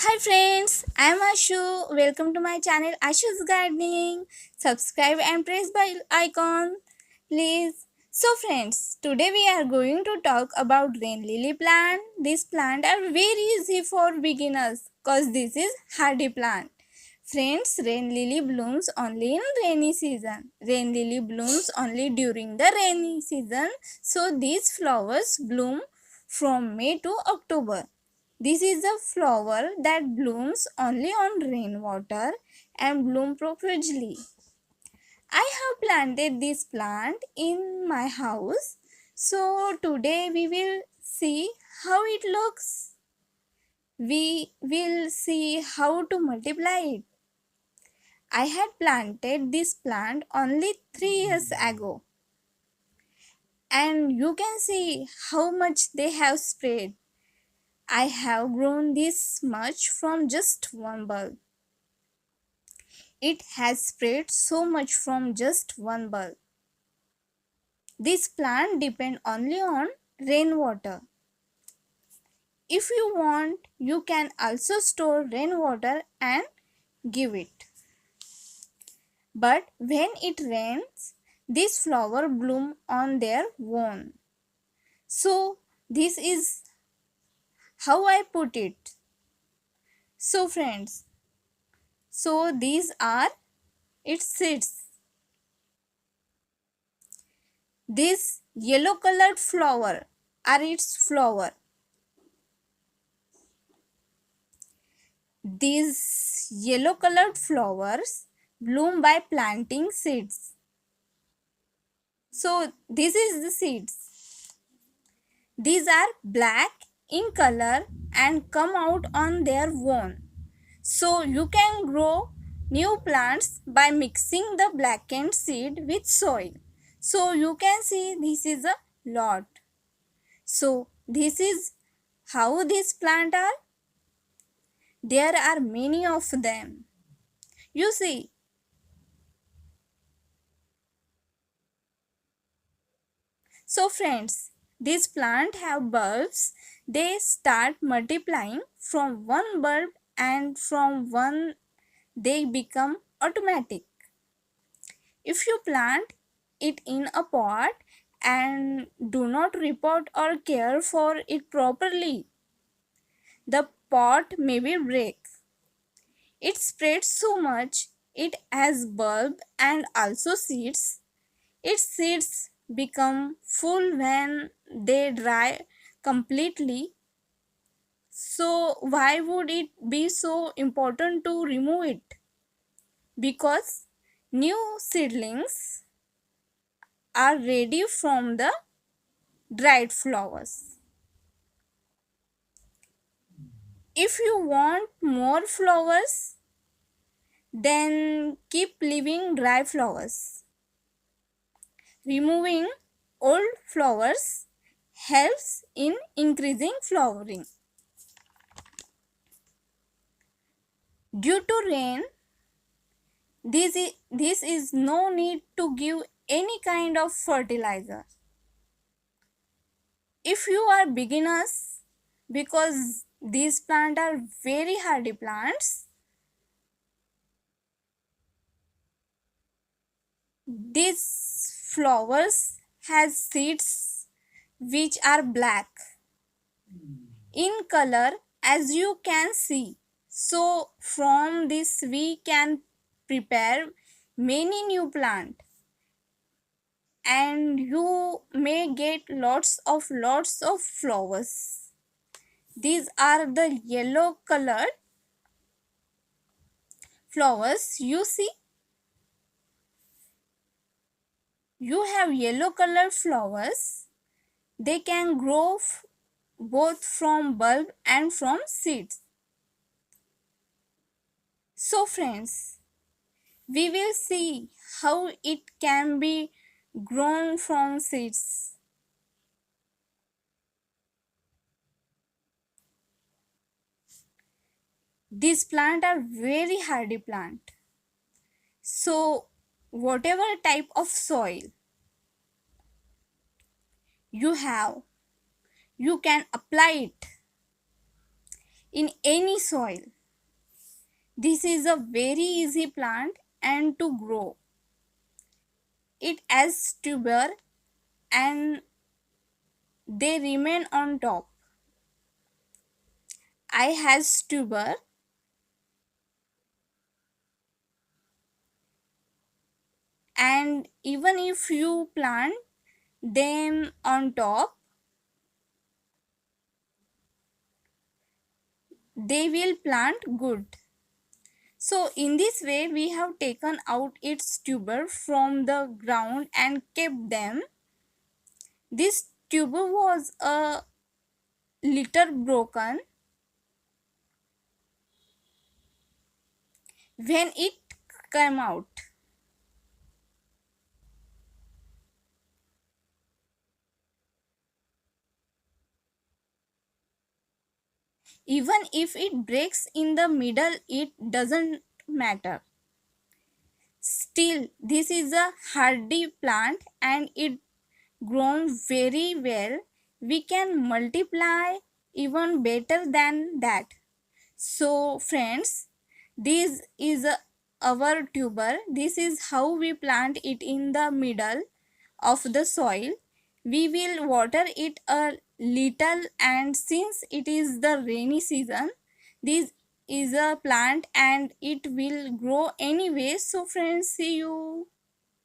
Hi friends, I am Ashu. Welcome to my channel Ashu's Gardening. Subscribe and press bell icon, please. So friends, today we are going to talk about rain lily plant. This plant are very easy for beginners cause this is hardy plant. Friends, rain lily blooms only in rainy season. Rain lily blooms only during the rainy season. So these flowers bloom from May to October. This is a flower that blooms only on rainwater and bloom profusely. I have planted this plant in my house. So today we will see how it looks. We will see how to multiply it. I had planted this plant only 3 years ago. And you can see how much they have spread. I have grown this much from just one bulb. It has spread so much from just one bulb. This plant depends only on rainwater. If you want, you can also store rainwater and give it. But when it rains, these flowers bloom on their own. So this is how I put it. So friends, these are its seeds. This yellow colored flower are its flower. These yellow colored flowers bloom by planting seeds. So this is the seeds. These are black in color and come out on their own. So you can grow new plants by mixing the blackened seed with soil. So you can see this is a lot. So this is how these plants are. There are many of them. You see, so friends, these plants have bulbs. They start multiplying from one bulb and from one they become automatic. If you plant it in a pot and do not repot or care for it properly, the pot may be break. It spreads so much, it has bulb and also seeds. Its seeds become full when they dry completely. So why would it be so important to remove it? Because new seedlings are ready from the dried flowers. If you want more flowers, then keep leaving dry flowers. Removing old flowers helps in increasing flowering. Due to rain, this is no need to give any kind of fertilizer. If you are beginners, because these plants are very hardy plants, these flowers has seeds which are black in color as you can see. So from this we can prepare many new plant and you may get lots of flowers. These are the yellow colored flowers. You see, you have yellow colored flowers. They can grow both from bulb and from seeds. So friends, we will see how it can be grown from seeds. These plants are very hardy plant. So whatever type of soil you have, you can apply it. in any soil. This is a very easy plant and to grow. It has tuber and they remain on top. I has tuber and even if you plant them on top, they will plant good. So in this way we have taken out its tuber from the ground and kept them. This tuber was a little broken when it came out. Even if it breaks in the middle, it doesn't matter. Still, this is a hardy plant and it grown very well. We can multiply even better than that. So friends, this is our tuber. This is how we plant it in the middle of the soil. We will water it a little, and since it is the rainy season, this is a plant and it will grow anyway. So friends, see you.